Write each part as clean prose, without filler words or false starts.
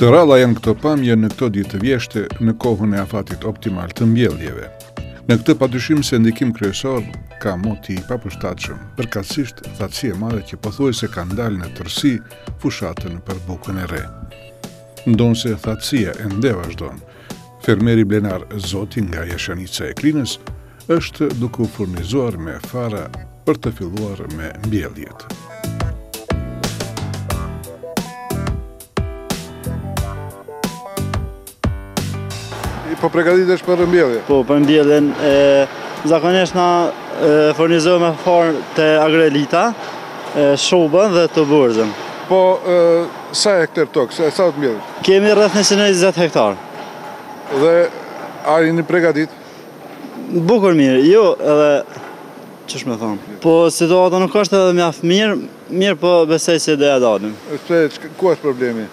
Të ralla janë këto pamje në këto ditë të vjeshte në kohën e afatit optimal të mbjelljeve. Në këtë padyshim se ndikim kryesor ka moti i papërshtatshëm, përkatësisht thatësia e madhe që pothuajse ka ndalë në tërësi fushatën për bukën e re. Ndonse thatësia ende vazhdon, fermeri blenar Zoti nga Jashanica e Klinës është duke u furnizuar me fara për të filluar me mbjelljet. Po përgatitesh për mbjellje? Po, për mbjelljen, zakonisht na furnizojmë farë të agrelita, shubën dhe të burzën. Po, sa hektar tokë, sa të mbjellje? Kemi rreth 120 hektar. Dhe a jeni përgatit? Bukur mirë, jo edhe, ç'është me thonë. Po, situata nuk është edhe mjaft mirë po besoj se do ja dalim. Ku është problemi?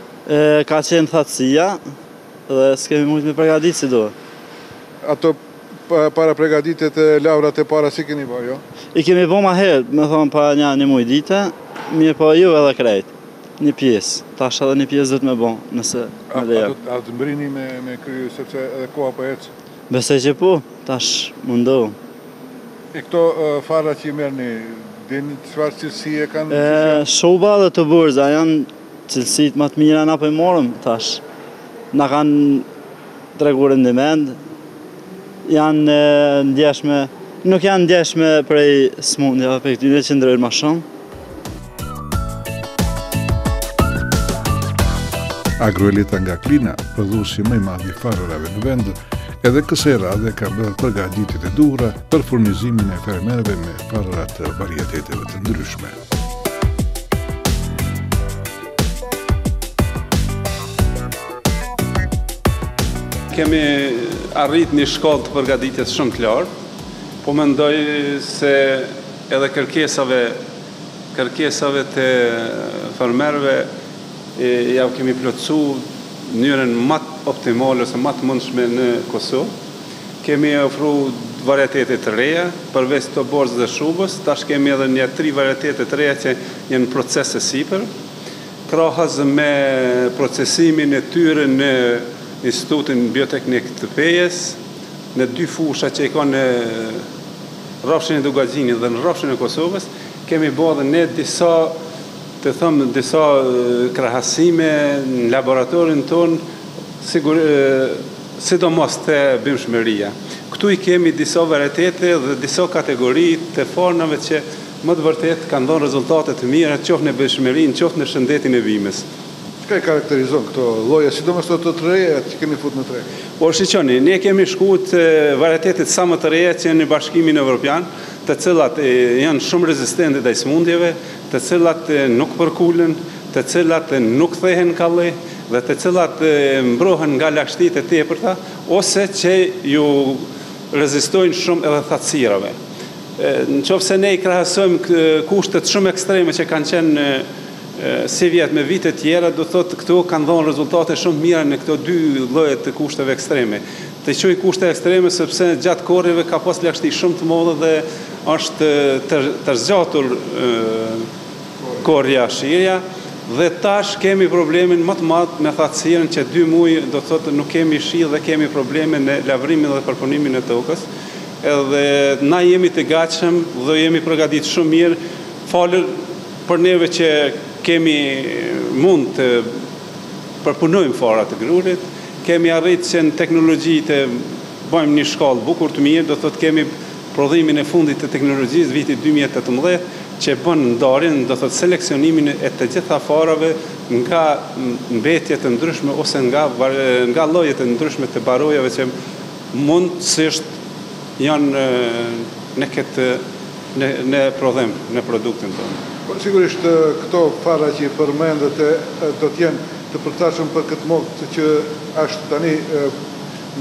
Ka qenë thatësia, dhe s'kemi mujtë me përgatit si do. Ato para përgatitet e lavrat e para si keni bërë, jo? I kemi bo ma herë, me thonë pa një muj dite, mirë po ju edhe krejt. Një pjesë, tash edhe një pjesë dhëtë me bo, nëse me leja. A të mbrini me kryu, sepse edhe koha për ecë? Besoj që po, tash mundohu. E këto fara që i merrni, dini çfarë cilësi e kanë? Shuba dhe të burza janë cilësit më të mira na po i morëm tash. Na kanë treguar rendiment, janë ndjeshme, nuk janë ndjeshme prej smundjave, për këtyre që ndrojnë ma shumë. Agroelita nga Klina, prodhuesi më i madh i farërave në vend, edhe kësaj radhe ka bërë përgatitjet e duhura për furnizimin e fermerëve me farëra të varieteteve të ndryshme. Kemi arrit një shkollë të përgatitjes shumë të lartë, po mendoj se edhe kërkesave të fermerëve ja kemi plotësu mënyrën më optimale ose më të mundshme në Kosovë. Kemi ofru varietete të reja, përveç të borzës dhe shubës, tash kemi edhe një 3 varietete të reja që janë në proces të sipër, krahas me procesimin e tyre në Institutin Bioteknik të Pejes, në 2 fusha që i ka në rrafshin e Dugaxhinit dhe në rrafshin e Kosovës, kemi bërë dhe ne disa krahasime në laboratorin tonë, sidomos të bimshmëria. Këtu i kemi disa varietete dhe disa kategori të fornave që më të vërtet kanë dhënë rezultate të mira, qoftë në bimshmërinë, qoftë në shëndetin e bimës. Çka e karakterizon këto lloje, sidomos të reja që keni fut në tre? Po shiqoni, ne kemi shkuar varietetet sa më të reja që në Bashkimin Evropian, të cilat janë shumë rezistente ndaj smundjeve, të cilat nuk përkulen, të cilat nuk thehen kalli dhe të cilat mbrohen nga lagështitë e tepërta ose që ju rezistojnë shumë edhe thatësirave. Nëse ne i krahasojmë kushtet shumë ekstreme që kanë qenë si vjetë me vite tjera, do thotë këto kanë dhënë rezultate shumë mira në këto 2 lloje të kushteve ekstreme. Të quaj kushte ekstreme sepse gjatë kohëve ka pas lagështi shumë të madhe dhe është të zgjatur korrja shirja dhe tash kemi problemin më të madh me thatësirën që 2 muaj do thotë nuk kemi shi dhe kemi probleme në lavrimin dhe përpunimin e tokës. Edhe na jemi të gatshëm dhe jemi përgatitur shumë mirë falë për neve që kemi mund të përpunojmë fara të grurit, kemi arritë që në teknologji të bëjmë një shkallë bukur të mirë, do thotë kemi prodhimin e fundit të teknologjisë vitit 2018, që bën ndarjen, do thotë seleksionimin e të gjitha farave nga mbetje të ndryshme ose nga lloje të ndryshme të barojave që mundësisht janë në prodhim, në produktin tonë. Sigurisht këto fara që i përmendete do të jenë të përshtatshëm për këtë motë që është tani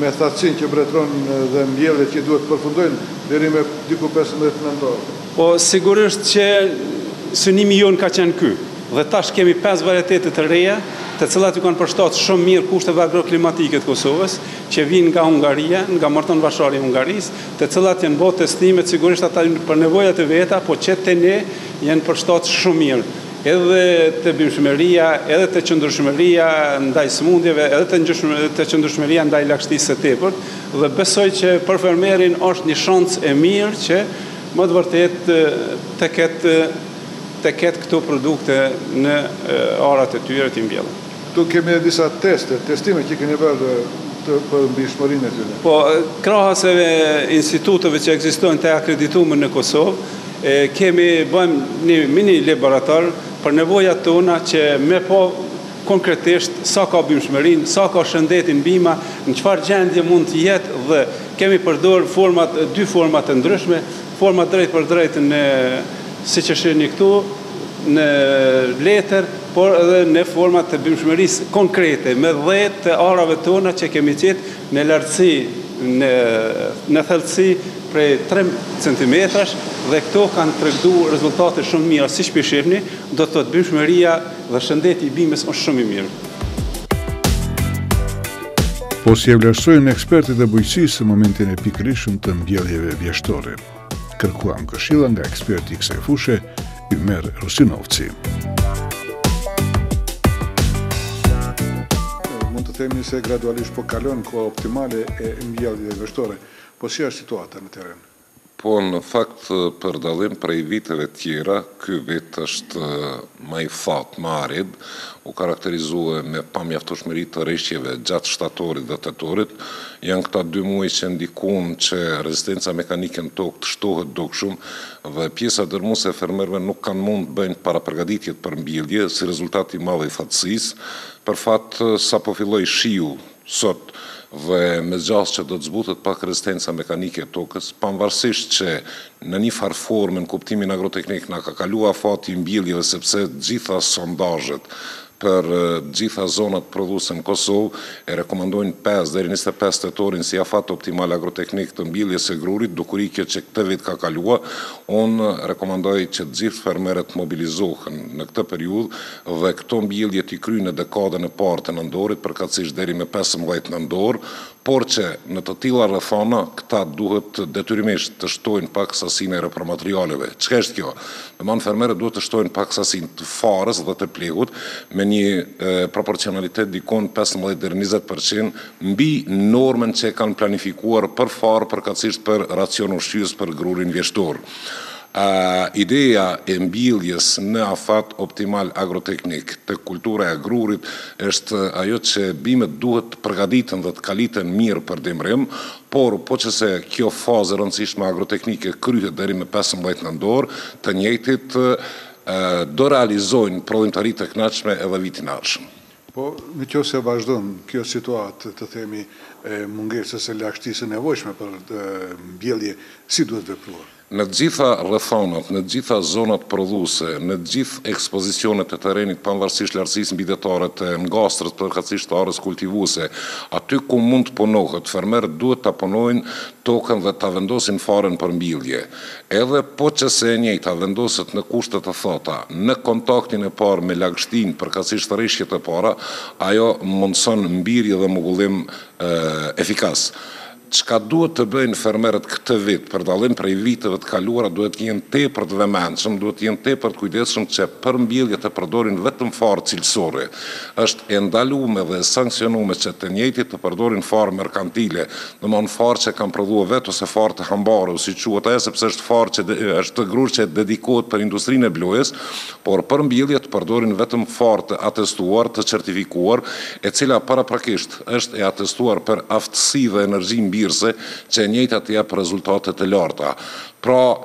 me thatësinë që mbretëron dhe mbjelljet që duhet përfundojnë deri me diku 15 nëntor. Po sigurisht që synimi jon ka qenë ky. Dhe tash kemi 5 varietete të reja, të cilat ju kanë përshtatur shumë mirë kushteve agroklimatike të Kosovës, që vinë nga Hungaria, nga Marton Bashari i Hungarisë, të cilat janë bërë testime, sigurisht ata për nevojat e veta, po që te ne janë përshtatur shumë mirë. edhe të bimshmeria, edhe të qëndrueshmëria ndaj sëmundjeve, edhe të qëndrueshmëria ndaj lagështisë së tepërt, dhe besoj që për fermerin është një shans e mirë që më të vërtet të ketë këto produkte në arat e tyre të mbjellën. Tu kemi disa testime që keni bërë për mbishmërinë e tyre. Po, krahas e instituteve që ekzistojnë të akredituar në Kosovë, bëjmë një mini laborator për nevojat tona që me po konkretisht sa ka bimshmërinë, sa ka shëndetin bima, në çfarë gjendje mund të jetë, dhe kemi përdor dy format të ndryshme, forma drejt për drejt siç e shihni këtu, në letër, por edhe në format të bimshmërisë konkrete, me 10 të arave tona që kemi qetë në lartësi, në thellësi prej 3 cm, dhe këto kanë treguar rezultate shumë mira, siç po shihni, do të thotë bimshmëria dhe shëndeti i bimës është shumë i mirë. Po si e vlerësojnë ekspertët e bujqësisë në momentin e pikërishtëm të mbjelljeve vjeshtore? Kërkuam këshilla nga eksperti i kësaj fushë, Ymer Rusinovci. Mund të themi se gradualisht po kalon koha optimale e mbjelljeve vjeshtore, po si është situata në teren? Po, në fakt, për dallim prej viteve tjera, ky vit është më i thatë, më arid, u karakterizua me pamjaftueshmëri të rreshjeve gjatë shtatorit dhe tetorit. Janë këta 2 muaj që ndikojnë që rezistenca mekanike në tokë të shtohet dukshëm, dhe pjesa dërmuese e fermerëve nuk kanë mund të bëjnë paraprgatitjet për mbjellje, si rezultat i madh i thatësisë, për fat sa po filloi shiu sot, dhe me zgjasë që do të zbutet pak rezistenca mekanike e tokës, pavarësisht që në një farë formë në kuptimin agroteknik na ka kaluar fati i mbjelljeve, sepse gjitha sondazhet për gjitha zonat prodhuese në Kosovë e rekomandojnë 5 deri 25 tetorin si afat optimal agroteknik të mbjelljes së grurit, dukurike që këtë vit ka kaluar. Unë rekomandoj që të gjithë fermerët mobilizohen në këtë periudhë dhe këto mbjellje t'i kryejnë në dekadën e parë të nëndorit, përkatësisht deri me 15 nëndor, por që në të tilla rrethana këta duhet detyrimisht të shtojnë pak sasinë e repromaterialeve. Çka është kjo? Domthonë fermerët duhet të shtojnë pak sasinë të farës dhe të plegut me një proporcionalitet dikon 15 deri 20% mbi normën që kanë planifikuar për farë, përkatësisht për racion ushqyes për grurin vjeshtor. Ideja e mbjelljes në afat optimal agroteknik të kultura e grurit është ajo që bimët duhet të përgatiten dhe të kaliten mirë për dimrim, por po që se kjo fazë e rëndësishme agroteknike kryhet deri me 15 nëndor, të njëjtit do realizojnë prodhimtari të kënaqshme edhe vitin ardhshëm. Po, në qoftë se vazhdon kjo situatë, të themi, mungesës e lagështisë nevojshme për mbjellje, si duhet vepruar? Në gjitha rrethanat, në gjitha zonat prodhuese, në gjithë ekspozicionet e terrenit, pavarësisht lartësisë mbidetare të ngastrës, përkatësisht të arës kultivuese, aty ku mund të punohet, fermerët duhet ta punojnë tokën dhe ta vendosin faren për mbjellje. Edhe po që se e njëjta vendoset në kushte të thata, në kontaktin e parë me lagështinë, përkatësisht rreshjet e para, ajo mundson mbirje dhe mbullim efikas. Çka duhet të bëjnë fermerët këtë vit, për dallim prej viteve të kaluara, duhet të jenë tepër të vëmendshëm, duhet të jenë tepër të kujdesshëm që për mbjellje të përdorin vetëm farë cilësore. Është e ndaluar dhe sankcionuar që të njëjtit të përdorin farë merkantile, domthonë farë që kanë prodhuar vetë ose farë të hambarë, si quhet ajo, sepse është farë që është grur që dedikohet për industrinë e blojës, por për mbjellje të përdorin vetëm farë të atestuar, të certifikuar, e cila paraprakisht është e atestuar për aftësi dhe energji që e njëjta të jap rezultate të larta. Pra,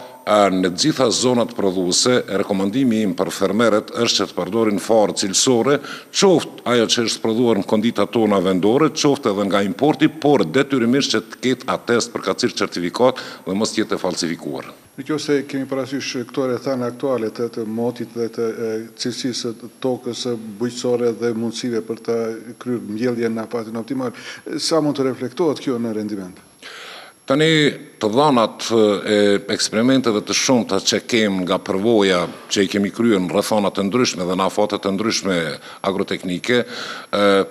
në gjitha zonat prodhuese, rekomandimi im për fermerët është që të përdorin farë cilësore, qoftë ajo që është prodhuar në konditat tona vendore, qoftë edhe nga importi, por detyrimisht që të ketë atest përkatësisht certifikat dhe mos jetë falsifikuar. Në kjo se kemi parasysh këto rrethana aktuale të motit dhe të cilësisë të tokës bujqësore dhe mundësive për të kryer mbjelljen në afatin optimal, sa mund të reflektohet kjo në rendiment? Tani të dhanat e eksperimenteve të shumta që kemë nga përvoja që i kemi kryer në rrethana të ndryshme dhe në afate të ndryshme agroteknike,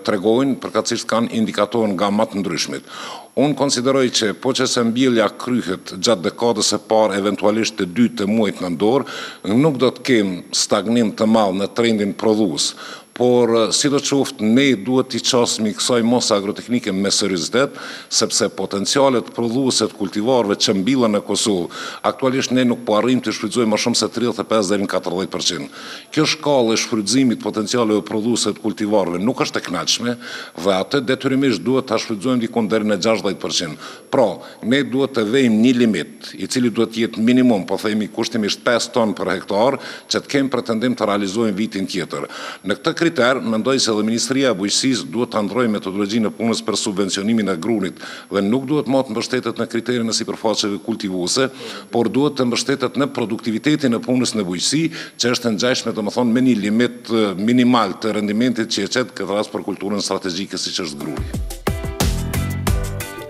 tregojnë përkatësisht kanë indikatorë nga më të ndryshmit. Unë konsideroj që po që se mbjellja kryhet gjatë dekadës e parë, eventualisht të dytë të muajt në dorë, nuk do të kemë stagnim të madh në trendin prodhues. Por sidoqoftë ne duhet t'i qasmi kësaj mose agroteknike me seriozitet, sepse potencialet prodhuese të kultivarëve që mbillen në Kosovë, aktualisht ne nuk po arrim të shfrytëzojmë më shumë se 35 deri në 40%. Kjo shkallë e shfrytëzimit potencialeve prodhuese të kultivarëve nuk është e kënaqshme dhe atë detyrimisht duhet ta shfrytëzojmë diku deri në 60%. Pra, ne duhet të vëjmë një limit, i cili duhet të jetë minimum, po themi kushtimisht 5 ton për hektar, që të kemi pretendim të realizojmë vitin tjetër. Në këtë kriter, mendoj se dhe Ministria e Bujqësisë duhet të ndrojë metodologjinë e punës për subvencionimin e grunit dhe nuk duhet më të mbështetet në kriterin e sipërfaqeve kultivuese, por duhet të mbështetet në produktivitetin e punës në bujqësi, që është ngjashme domethënë me një limit minimal të rendimentit që e çet këtë rast për kulturën strategjike siç është gruni.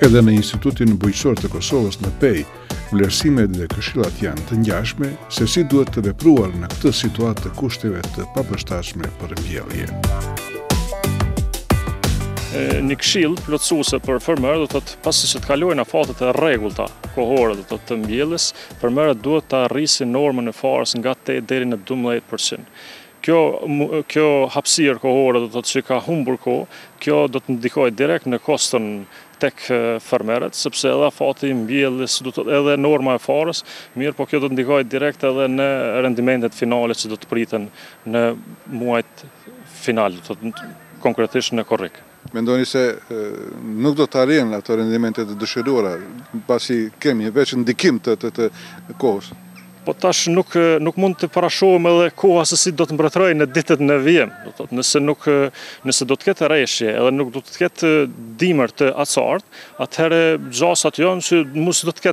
Edhe në Institutin Bujqësor të Kosovës në Pej, vlerësimet dhe këshillat janë të ngjashme se si duhet të vepruar në këtë situatë të kushteve të papërshtatshme për mbjellje. Një këshill plotësuese për fermerët do të thotë pasi që të kalojnë afatet e rregullta kohore do të thotë të mbjelljes, fermerët duhet të arrisin normën e farës nga 8 deri në 12%. Kjo hapësirë kohore do të thotë që ka humbur kohë, kjo do të ndikojë direkt në koston tek fermerët, sepse edhe afati i mbjelljes, do të edhe norma e farës, mirë, po kjo do të ndikojë direkt edhe në rendimentet finale që do të priten në muajt final, do të konkretisht në korrik. Mendoni se nuk do të arrijnë ato rendimentet e dëshiruara, pasi kemi veç ndikim të kohës? Po tash nuk mund të parashohim edhe koha se si do të mbretërojë në ditët në vijim. Do të thotë nëse do të ketë rreshje edhe nuk do të ketë dimër të acartë, atëherë gjasat janë që nuk do të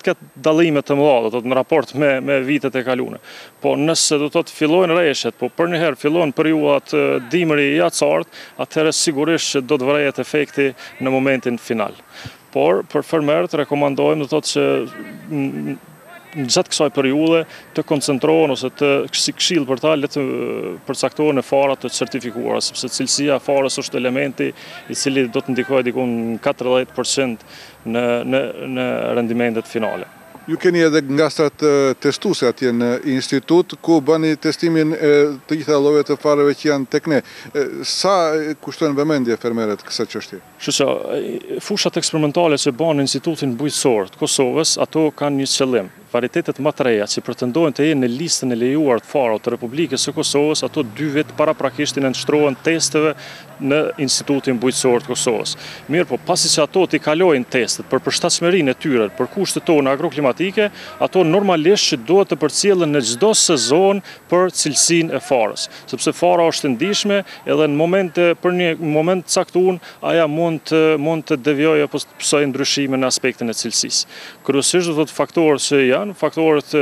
ketë dallime të mëdha, do të thotë në raport me vitet e kaluara. Po nëse do të thotë fillojnë rreshjet, po për një herë fillon periudhat dimri i acartë, atëherë sigurisht që do të vërehet efekti në momentin final. Por për fermerët rekomandojmë do të thotë që në gjatë kësaj periude të koncentrohen ose të këshill për ta le të përcaktohen në fara të certifikuara, sepse cilësia e farës është elementi i cili do të ndikojë diku në 40% në rendimentet finale. Ju keni edhe ngastrat testuese atje në institut, ku bani testimin të gjitha llojeve të farëve që janë tek ne. Sa kushtojnë vëmendje fermerët kësaj çështje? Fushat eksperimentale që bën në Institutin Bujqësor të Kosovës, ato kanë një qëllim. Varitetet më të reja që pretendojnë të jenë në listën e lejuar të farave të Republikës së Kosovës, ato 2 vjet paraprakisht i nënshtrohen testeve në Institutin Bujqësor të Kosovës. Mirë, po pasi që ato t'i kalojnë testet për përshtatshmërinë e tyre, për kushtet tona agroklimatike, ato normalisht që duhet të përcjellen në çdo sezon për cilësinë e farës, sepse fara është e ndihshme edhe për një moment caktuar aja mund të devijojë apo të pësojë ndryshime në aspektin e cilësisë. Kryesisht do të thotë faktorët që janë faktorët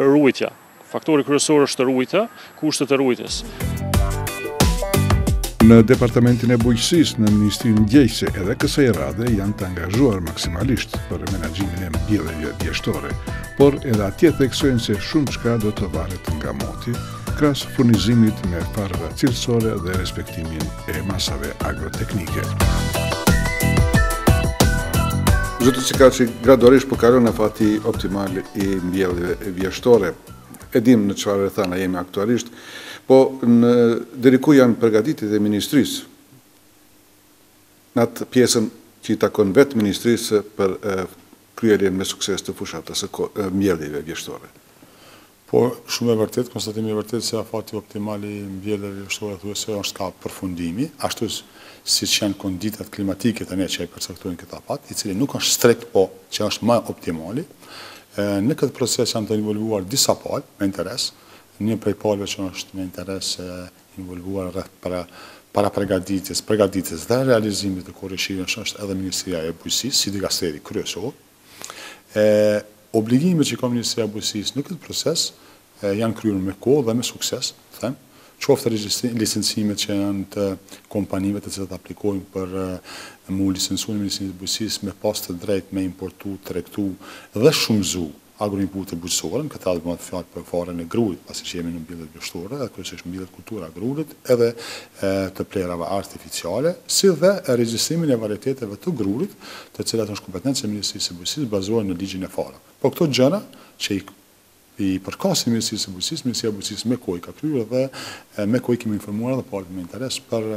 rujtja. Faktori kryesor është rujtja, kushtet e rujtjes. Në Departamentin e Bujqësisë në Ministrinë Mbjellje edhe kësaj radhe janë të angazhuar maksimalisht për menaxhimin e mbjelljes vjeshtore, por edhe atje theksojnë se shumë çka do të varet nga moti, krahas furnizimit me farëve cilësore dhe respektimin e masave agroteknike. Zoti Çikaçi gradualisht po kalon afati optimal i mbjelljeve vjeshtore. E dim në çfarë rrethana jemi aktualisht, po deri ku janë përgatitjet e ministrisë në atë pjesën që i takon vetë ministrisë për kryerjen me sukses të fushatës së mbjelljeve vjeshtore. Po, shumë e vërtet, konstatimi i vërtet se afati optimal i mbjelljeve vjeshtore thuajse është ka përfundimi, ashtu siç janë konditat klimatike tani që e përcaktojnë këtë afat, i cili nuk është strikt, po që është më optimali. Në këtë proces janë të involvuar disa palë me interes, një prej palëve që është me interes involvuar rreth para përgatitjes dhe realizimit të korrigimit është edhe Ministria e Bujqësisë, si dikasteri kryesor. Obligimet që ka Ministria e Bujqësisë në këtë proces janë kryer me kohë dhe me sukses, qoftë licencimet që janë të kompanive të cilat aplikojnë për mu licencu në Ministrinë të Bujqësisë me pas të drejtë me importu, tregtu dhe shumëzu agroinputet bujqësore, në këtë radhë bëhet fjalë për farën e grurit, pasi që jemi në mbjelljet vjeshtore, dhe kryesisht mbjelljet kultura e grurit, edhe të plerave artificiale, si dhe regjistrimin e varieteteve të grurit, të cilat është kompetencë e Ministrisë së Bujqësisë bazohen në ligjin e farave. Po këto gjëra që i përkasin Ministrisë së Bujqësisë, Ministria e Bujqësisë me kohë ka kryer dhe me kohë kemi informuar dhe partë me interes për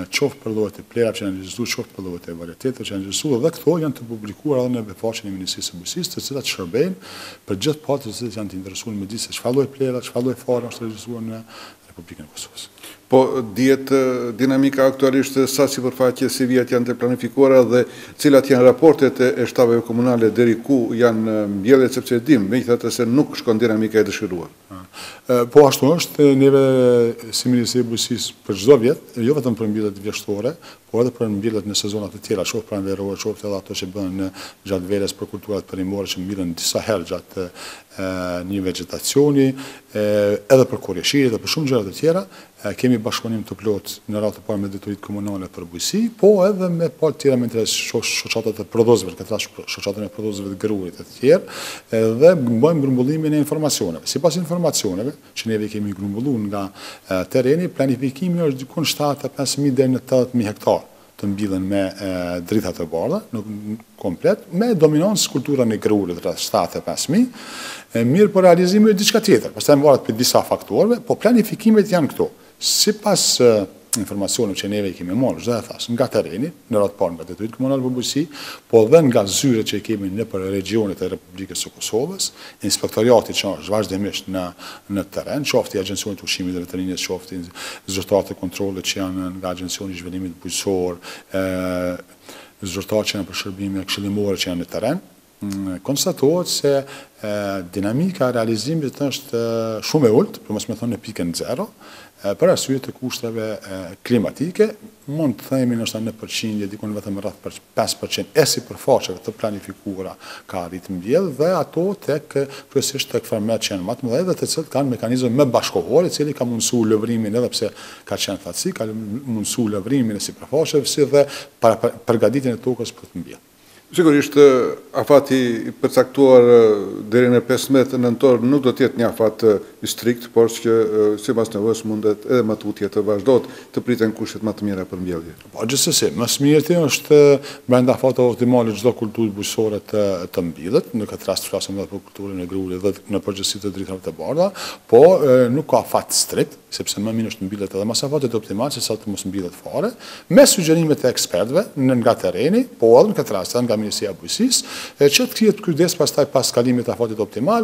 qoftë për llojet e plerave që janë regjistruar, qoftë për llojet e varieteteve që janë regjistruar, dhe këto janë të publikuara edhe në faqen e Ministrisë së Bujqësisë, të cilat shërbejnë për gjithë partë të cilat janë të interesuar me di se çfarë lloj plera, çfarë lloj fare është regjistruar në Republikën e Kosovës. Po, dihet dinamika aktualisht sa sipërfaqe si vjet janë të planifikuara dhe cilat janë raportet e shtabeve komunale deri ku janë mbjelljet, sepse dim, megjithatë se nuk shkon dinamika e dëshiruar. Po ashtu është, neve si Ministri e Bujqësisë për çdo vjet, jo vetëm për mbjelljet vjeshtore, por edhe për mbjelljet në sezonat të tjera, qoftë pranverore, qoftë edhe ato që bëhen gjatë verës për kulturat perimore që mbjellen disa herë gjatë një vegetacioni, edhe për korreshirje dhe për shumë gjëra të tjera, kemi bashkëpunim të plot në radhë të parë me detyrit komunale për bujqësi, po edhe me parë tjera me interes shoqatat e prodhuesve, këtë rast shoqatën e prodhuesve të grurit e të tjerë, dhe bëjmë grumbullimin e informacioneve. Sipas informacioneve që neve kemi grumbulluar nga tereni, planifikimi është dikon 75.000 deri në 80.000 hektar të mbillen me drita të bardha, në komplet, me dominancë kulturën e grurit rreth 75.000, mirë për realizimi është diçka tjetër, pastaj varet për disa faktorëve, po planifikimet janë këto. Sipas informacioneve që neve i kemi marrë, çdo e thash, nga tereni, në radhë parë nga detyrit komunal për bujqësi, po dhe nga zyret që i kemi nëpër regionet e Republikës së Kosovës, inspektoriati që është vazhdimisht në terren, qoftë i Agjencionit të Ushqimit dhe Veterinariatit, qoftë zyrtarët e kontrollit që janë nga Agjencioni i Zhvillimit Bujqësor, zyrtarët që janë për shërbime këshillimore që janë në terren, konstatohet se dinamika e realizimit është shumë e ulët, për mos me thonë në pikën 0, për arsye të kushteve klimatike, mund të themi ndoshta në përqindje, dikon vetëm rreth 5% e sipërfaqeve të planifikuara ka arrit mbjell, dhe ato kryesisht tek fermat që janë më të mëdha dhe të cilët kanë mekanizëm më bashkëkohor, i cili ka mundsuar lëvrimin edhe pse ka qenë thatësi, ka mundsuar lëvrimin e sipërfaqeve si dhe përgatitjen e tokës për të mbjell. Sigurisht, afati i përcaktuar deri në 15 nëntor nuk do të jetë një afat i strikt, por që sipas nevojës mundet edhe më tutje të vazhdojë të priten kushtet më të mira për mbjellje. Po gjithsesi, më së miri është brenda afateve optimale çdo kulturë bujqësore të mbillet, në këtë rast flasim edhe për kulturën e grurit dhe në përgjithësi të dritave të bardha, po nuk ka afat strikt, sepse më mirë është mbillet edhe mas afatet optimale se sa të mos mbillet fare, me sugjerimet e ekspertëve nga tereni, po edhe në këtë rast nga Ministria e Bujqësisë, që të ketë kujdes pastaj pas kalimit të afatit optimal,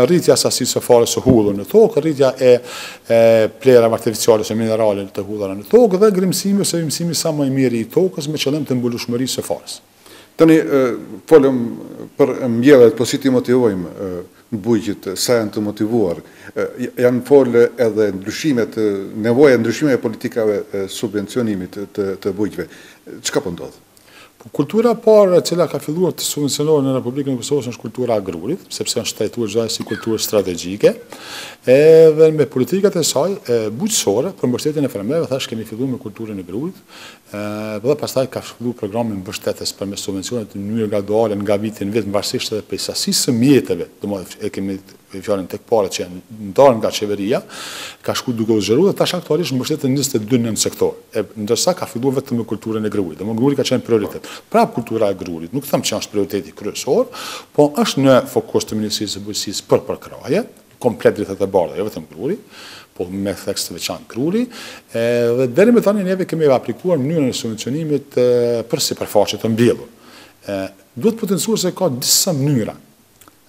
rritja sasisë së farës së hullur në tokë, rritja e plerave artificiale ose minerale të hullura në tokë dhe grimësimi ose vimësimi sa më i miri i tokës me qëllim të mbulueshmërisë së farës. Tani folëm për mbjelljet, po si ti motivojmë bujqit, sa janë të motivuar, janë folë edhe ndryshimet, nevoja ndryshime e politikave subvencionimit të bujqve. Çka po ndodh? Kultura parë e cila ka filluar të subvencionohet në Republikën e Kosovës është kultura e grurit, sepse është trajtuar çdo si kulturë strategjike, edhe me politikat e saj bujqësore për mbështetjen e fermerëve, thash kemi filluar me kulturën e grurit, dhe pastaj ka filluar programi mbështetjes përmes subvencioneve në mënyrë graduale nga viti në vit, varësisht edhe prej sasisë së mjeteve, domethënë e kemi fjalën tek parët që janë ndarë nga qeveria, ka shku duke u zgjeruar dhe tash aktualisht mbështetet 22 nën sektor, ndërsa ka filluar vetëm me kulturën e grurit. Domethënë gruri ka qenë prioritet. Prap kultura e grurit, nuk them që është prioriteti kryesor, po është në fokus të Ministrisë së Bujqësisë për përkraje, komplet dritat e bardha, jo vetëm gruri, po me theks të veçantë gruri, dhe deri më tani neve kemi aplikuar mënyrën e subvencionimit për sipërfaqe të mbjellur. Duhet potencuar se ka disa mënyra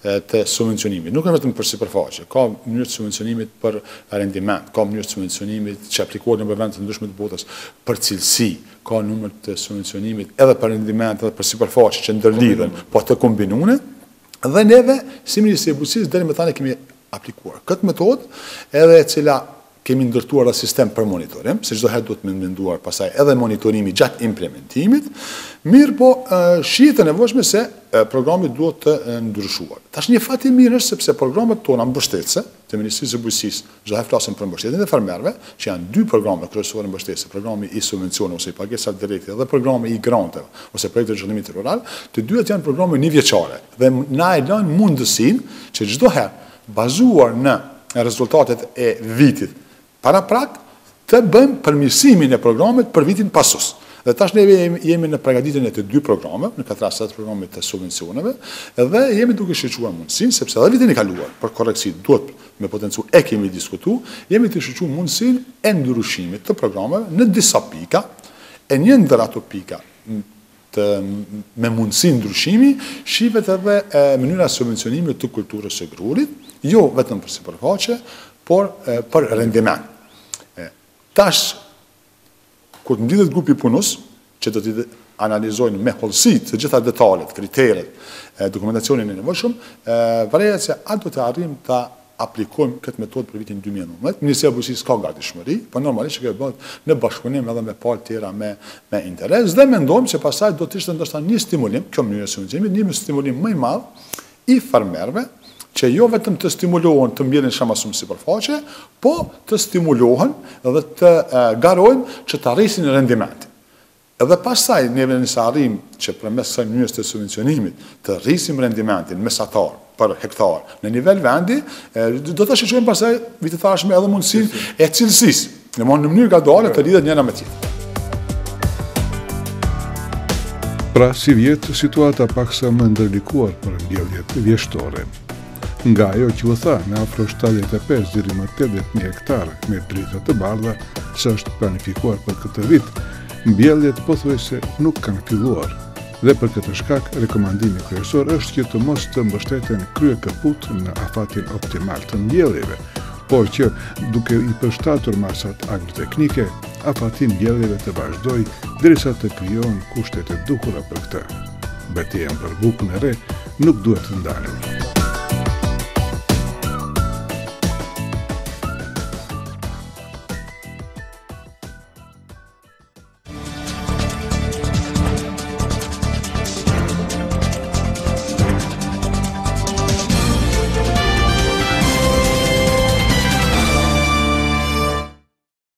të subvencionimit, nuk është vetëm për sipërfaqe, ka mënyrë të subvencionimit për rendiment, ka mënyrë të subvencionimit që aplikohet në vende të ndryshme të botës për cilësi, ka numër të subvencionimit edhe për rendiment edhe për sipërfaqe që ndërlidhen, po të kombinuara, dhe neve si Ministri i Bujqësisë deri më tani kemi aplikuar këtë metodë, edhe e cila kemi ndërtuar sistem për monitorim, se çdo herë duhet të menduar pastaj edhe monitorimi gjatë implementimit, mirë po shihet e nevojshme se programi duhet të ndryshuar. Tash një fat i mirë është sepse programet tona mbështetëse të të Ministrisë së Bujqësisë, gjithë flasim për mbështetjen e fermerëve, që janë dy programe kryesore mbështetje, programi i subvencioneve ose i pagesave direkte dhe programi i granteve ose projekte zhvillimit rural, të dyat janë programe nivjeçare dhe na e lënë mundësinë që çdo herë bazuar në rezultatet e vitit paraprak të bëjmë përmirësimin e programit për vitin pasus. Dhe tash ne jemi në përgatitjen e të dy programeve, në këtë rast të programit të subvencioneve, dhe jemi duke shqyrtuar mundësinë, sepse edhe vitin e kaluar, për korreksi duhet me potencu e kemi diskutu, jemi të shqyrtuar mundësinë e ndryshimit të programeve në disa pika, e një ndër ato pika me mundësinë ndryshimi, shihet edhe mënyra subvencionimit të kulturës së grurit, jo vetëm për sipërfaqe, por për rendiment. Tash, kur të mblidhet grupi punës, që do t'i analizojnë me hollësi të gjitha detalet, kriteret, dokumentacionin e nevojshëm, varet se a do të arrijmë ta aplikojmë këtë metodë për vitin 2019. Ministria e Bujqësisë ka gatishmëri, por normalisht që bëhet në bashkëpunim edhe me palë tjera me interes, dhe mendojmë se pastaj do të ishte ndoshta një stimulim, kjo mënyrë e subvencionimit, një stimulim më i madh i fermerëve, që jo vetëm të stimulohen të mbjellin shumë shumë sipërfaqe, po të stimulohen dhe të garojnë që të arrisin rendimentin. Edhe pastaj neve nëse arrim që përmes kësaj mënyrës të subvencionimit të rrisim rendimentin mesatar për hektar në nivel vendi, do të shqyrtojmë pastaj vitet të ardhshme edhe mundësinë e cilësisë, në mënyrë graduale të lidhet njëra me tjetrën. Pra si vjetë, situata paksa më ndërlikuar për mbjelljet vjeshtore. Nga ajo që u tha në afro 75,80.000 hektarë me drita të bardha, që është planifikuar për këtë vit, mbjelljet pothuajse nuk kanë filluar. Dhe për këtë shkak, rekomandimi kryesor është që të mos të mbështeten krye kaput në afatin optimal të mbjelljeve, por që duke i përshtatur masat agroteknike, afati mbjelljeve të vazhdoj derisa të krijohen kushtet e duhura për këtë. Betejën për bukën e re nuk duhet të ndalur.